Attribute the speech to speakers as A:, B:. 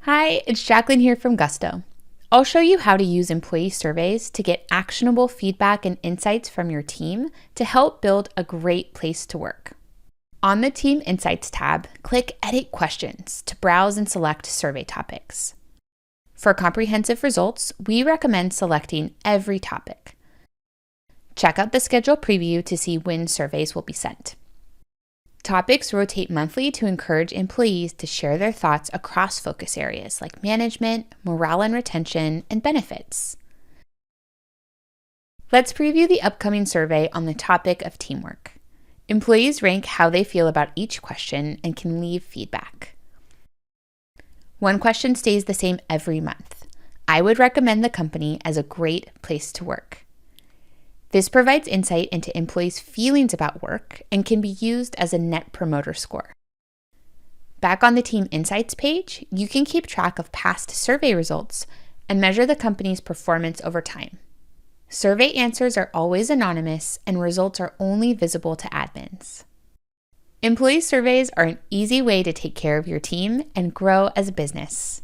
A: Hi, it's Jacqueline here from Gusto. I'll show you how to use employee surveys to get actionable feedback and insights from your team to help build a great place to work. On the Team Insights tab, click Edit Questions to browse and select survey topics. For comprehensive results, we recommend selecting every topic. Check out the schedule preview to see when surveys will be sent. Topics rotate monthly to encourage employees to share their thoughts across focus areas like management, morale and retention, and benefits. Let's preview the upcoming survey on the topic of teamwork. Employees rank how they feel about each question and can leave feedback. One question stays the same every month. I would recommend the company as a great place to work. This provides insight into employees' feelings about work and can be used as a Net Promoter Score. Back on the Team Insights page, you can keep track of past survey results and measure the company's performance over time. Survey answers are always anonymous and results are only visible to admins. Employee surveys are an easy way to take care of your team and grow as a business.